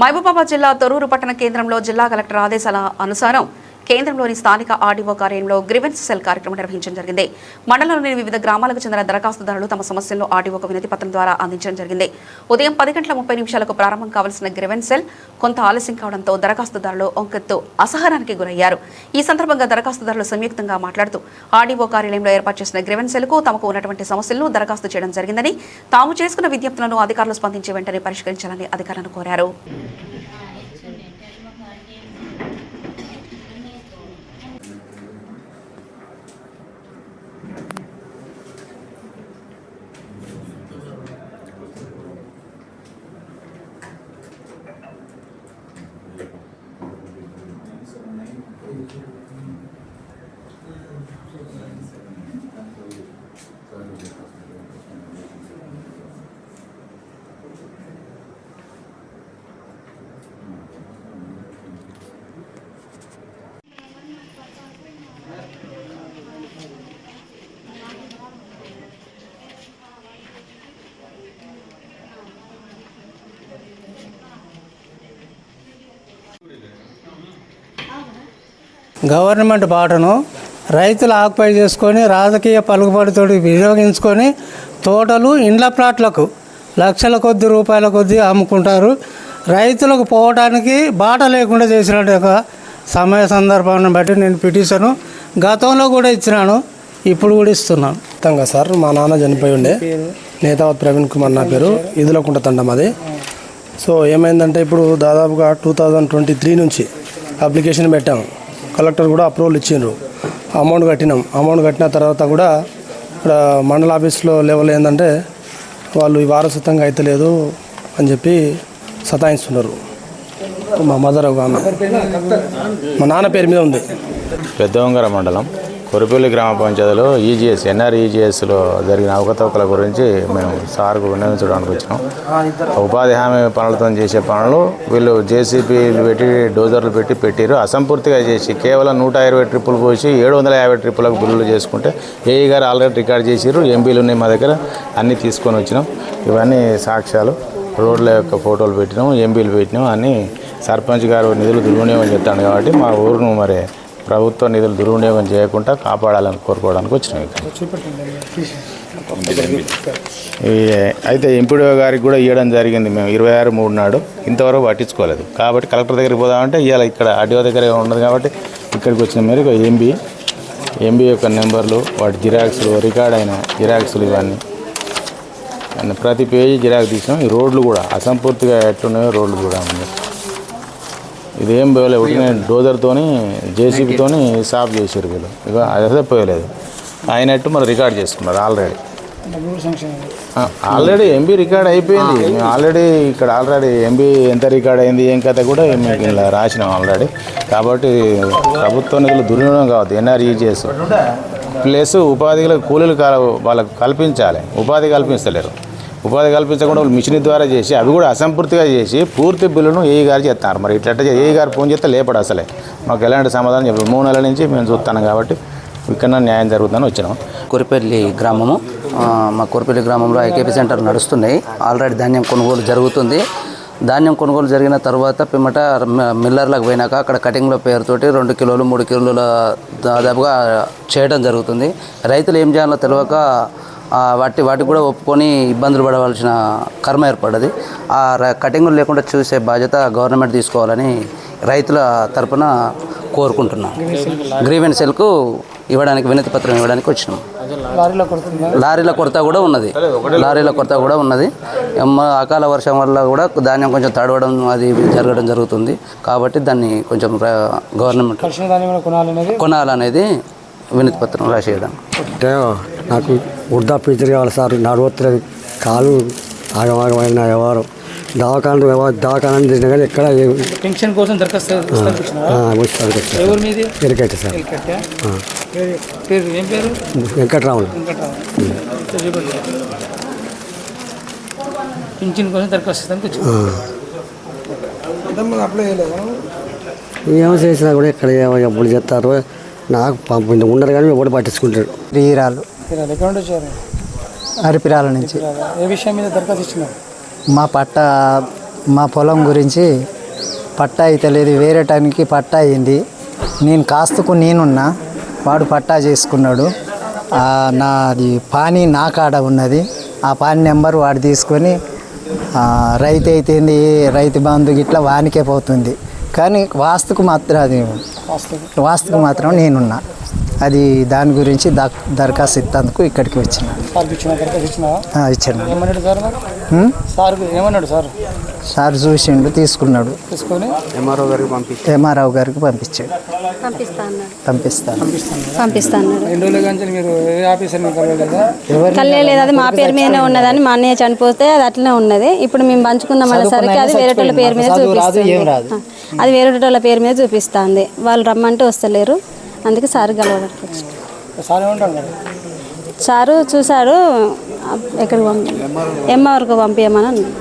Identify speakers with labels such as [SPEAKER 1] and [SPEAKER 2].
[SPEAKER 1] మహబూబాబాద్ జిల్లా తొర్రూరు పట్టణ కేంద్రంలో జిల్లా కలెక్టర్ ఆదేశాల అనుసారం కేంద్రంలోని స్థానిక ఆర్డీఓ కార్యాలయంలో గ్రీవెన్స్ సెల్ కార్యక్రమం నిర్వహించడం జరిగింది. మండలంలోని వివిధ గ్రామాలకు చెందిన దరఖాస్తుదారులు తమ సమస్యలను ఆర్డీఓకు వినతి పత్రం ద్వారా అందించడం జరిగింది. ఉదయం 10:30 ప్రారంభం కావాల్సిన గ్రీవెన్స్ సెల్ కొంత ఆలస్యం కావడంతో దరఖాస్తుదారులు ఒంకెత్తు అసహనానికి గురయ్యారు. ఈ సందర్భంగా దరఖాస్తుదారులు సంయుక్తంగా మాట్లాడుతూ ఆర్డీఓ కార్యాలయంలో ఏర్పాటు చేసిన గ్రీవెన్స్ సెల్కు తమకు ఉన్నటువంటి సమస్యలను దరఖాస్తు చేయడం జరిగిందని, తాము చేసుకున్న విజ్ఞప్తులను అధికారులు స్పందించి వెంటనే పరిష్కరించాలని అధికారులను కోరారు.
[SPEAKER 2] గవర్నమెంట్ బాటను రైతులు ఆక్యుపై చేసుకొని రాజకీయ పలుకుబడితో వినియోగించుకొని తోటలు ఇండ్ల ప్లాట్లకు లక్షల కొద్ది రూపాయల కొద్ది అమ్ముకుంటారు. రైతులకు పోవడానికి బాట లేకుండా చేసినట్టు ఒక సమయ సందర్భాన్ని బట్టి నేను పిటిషను గతంలో కూడా ఇచ్చినాను, ఇప్పుడు కూడా ఇస్తున్నాను.
[SPEAKER 3] ఖచ్చితంగా సార్, మా నాన్న చనిపోయి ఉండే నేతావత్ ప్రవీణ్ కుమార్ నా పేరు, ఇదిలోకుంట తండం అది. సో ఏమైందంటే ఇప్పుడు దాదాపుగా 2023 నుంచి అప్లికేషన్ పెట్టాము. కలెక్టర్ కూడా అప్రూవల్ ఇచ్చిండ్రు, అమౌంట్ కట్టిన తర్వాత కూడా ఇక్కడ మండల ఆఫీస్లో లెవెల్ ఏంటంటే వాళ్ళు ఈ వారసత్వంగా అయితే లేదు అని చెప్పి సతాయిస్తున్నారు. మా మదర్ ఒక ఆమె మా నాన్న పేరు మీద ఉంది.
[SPEAKER 4] పెద్దవంగర మండలం కొరిపల్లి గ్రామ పంచాయతీలో ఎన్ఆర్ఈజీఎస్లో జరిగిన అవకతవకల గురించి మేము సార్కు విన్నవించడానికి వచ్చినాం. ఉపాధి హామీ పనులతో చేసే పనులు వీళ్ళు జేసీబీలు పెట్టి డోజర్లు పెట్టారు. అసంపూర్తిగా చేసి కేవలం 120 ట్రిప్పులు పోసి 750 ట్రిప్పులకు బిల్లులు చేసుకుంటే ఏఈ గారు ఆల్రెడీ రికార్డ్ చేసారు. ఎంపీలు ఉన్నాయి మా దగ్గర, అన్నీ తీసుకొని వచ్చినాం. ఇవన్నీ సాక్ష్యాలు, రోడ్ల యొక్క ఫోటోలు పెట్టినాం, ఎంపీలు పెట్టినాం. అన్నీ సర్పంచ్ గారు నిధులు దుర్వినియోగం చేస్తాడు కాబట్టి మా ఊరును మరి ప్రభుత్వ నిధులు దుర్వినియోగం చేయకుండా కాపాడాలని కోరుకోవడానికి వచ్చినాం. అయితే ఎంపీడీఓ గారికి కూడా ఇవ్వడం జరిగింది. మేము 26/3 నాడు ఇంతవరకు పట్టించుకోలేదు కాబట్టి కలెక్టర్ దగ్గరికి పోదామంటే ఇవాళ ఇక్కడ ఆర్డీఓ దగ్గర ఉన్నది కాబట్టి ఇక్కడికి వచ్చిన మేరకు ఎంబీ యొక్క నెంబర్లు, వాటి జిరాక్స్లు, రికార్డ్ అయిన జిరాక్స్లు ఇవన్నీ ప్రతి పేజీ జిరాక్స్ తీసినాం. ఈ రోడ్లు కూడా అసంపూర్తిగా ఎట్లున్నాయో రోడ్లు కూడా ఉన్నాయి. ఇదేం పోయలేదు, ఒకటి డోజర్తోని జేసీబీతోని సాఫ్ చేశారు వీళ్ళు. ఇక అదే పోయలేదు అయినట్టు మరి రికార్డ్ చేసుకున్నారు. ఆల్రెడీ ఎంబీ రికార్డ్ అయిపోయింది. మేము ఆల్రెడీ ఇక్కడ ఎంబీ ఎంత రికార్డ్ అయింది ఏం కథ కూడా మేము ఇలా రాసినాం ఆల్రెడీ. కాబట్టి ప్రభుత్వ నిధులు దుర్వినియోగం కావద్దు. ఎన్ఆర్ఈజీఎస్ ప్లస్ ఉపాధిలో కూలీలు వాళ్ళకు కల్పించాలి. ఉపాధి కల్పించలేరు. ఉపాధి కల్పించకుండా వాళ్ళు మిషన్ ద్వారా చేసి అవి కూడా అసంపూర్తిగా చేసి పూర్తి బిల్లును ఏఈ గారు చేస్తున్నారు. మరి ఇట్లా ఏఈ గారు ఫోన్ చేస్తే లేపడు. అసలే మాకు ఎలాంటి సమాధానం చెప్పారు. 3 నెలల నుంచి మేము చూస్తున్నాం కాబట్టి ఇక్కడ న్యాయం జరుగుతుందని వచ్చినాం.
[SPEAKER 5] కొరిపల్లి గ్రామము, మా కొరిపల్లి గ్రామంలో ఐకేపీ సెంటర్ నడుస్తున్నాయి. ఆల్రెడీ ధాన్యం కొనుగోలు జరుగుతుంది. ధాన్యం కొనుగోలు జరిగిన తర్వాత పిమ్మట మిల్లర్లకు పోయినాక అక్కడ కటింగ్లో పేరుతోటి 2 కిలోలు 3 కిలోల దాదాపుగా చేయడం జరుగుతుంది. రైతులు ఏం చేయాలో తెలియక వాటికి కూడా ఒప్పుకొని ఇబ్బందులు పడవలసిన కర్మ ఏర్పడ్డది. ఆ కటింగులు లేకుండా చూసే బాధ్యత గవర్నమెంట్ తీసుకోవాలని రైతుల తరపున కోరుకుంటున్నాం. గ్రీవెన్స్ సెల్కు వినతి పత్రం ఇవ్వడానికి వచ్చినాం. లారీల కొరత కూడా ఉన్నది. అకాల వర్షం వల్ల కూడా ధాన్యం కొంచెం తడవడం అది జరగడం జరుగుతుంది. కాబట్టి దాన్ని కొంచెం గవర్నమెంట్ కొనాలనేది వినతి పత్రం రాసేయడం.
[SPEAKER 6] నాకు వృద్ధా పింఛన్ కావాలి సార్. నడవట్లేదు, కాలు ఆగమాగమైన వ్యవహారం. దవాఖాన చేసినా కానీ ఎక్కడ
[SPEAKER 2] పెన్షన్ కోసం దరఖాస్తు
[SPEAKER 6] ఎరికైతే సార్. వెంకట్రాములు
[SPEAKER 2] పింఛన్ కోసం దరఖాస్తు
[SPEAKER 6] ఏమో చేసినా కూడా ఎక్కడ ఎప్పుడు చెప్తారు. నాకు పంపింది ఉండరు కానీ ఎవరు పట్టించుకుంటాడు.
[SPEAKER 7] రీరాలు
[SPEAKER 2] ఎక్కడ వచ్చారు?
[SPEAKER 7] అరిపిరాల నుంచి.
[SPEAKER 2] ఏ విషయం మీద దరఖాస్తు ఇచ్చినారు?
[SPEAKER 7] మా పట్ట మా పొలం గురించి పట్టా అయితే లేదు, వేరే టైంకి పట్టా అయింది. నేను కాస్తుకు నేనున్నా, వాడు పట్టా చేసుకున్నాడు. నాది పానీ నా కాడ ఉన్నది. ఆ పానీ నెంబర్ వాడు తీసుకొని రైతు అయితేంది, రైతు బంధు గిట్లా వానికే పోతుంది. కానీ వాస్తుకు మాత్రం నేనున్నా. అది దాని గురించి దరఖాస్తు ఇచ్చేందుకు ఇక్కడికి వచ్చిన. ఇచ్చాను. సార్ చూసిండు, తీసుకున్నాడు. ఎంఆర్ఓ గారికి పంపించాడు.
[SPEAKER 8] పంపిస్తాను. కల్లేదు, అది మా పేరు మీదనే ఉన్నదని. మా అన్నయ్య చనిపోతే అది అట్లనే ఉన్నది. ఇప్పుడు మేము పంచుకుందాం అనేసరికి అది వేరే వాళ్ళ పేరు మీద చూపిస్తుంది. అది వేరే వాళ్ళ పేరు మీద చూపిస్తుంది. వాళ్ళు రమ్మంటే వస్తలేరు, అందుకే సార్ కలవడానికి వచ్చి. సారు చూశాడు, ఎక్కడికి ఎంఆర్ఓకి పంపించమని అన్నాడు.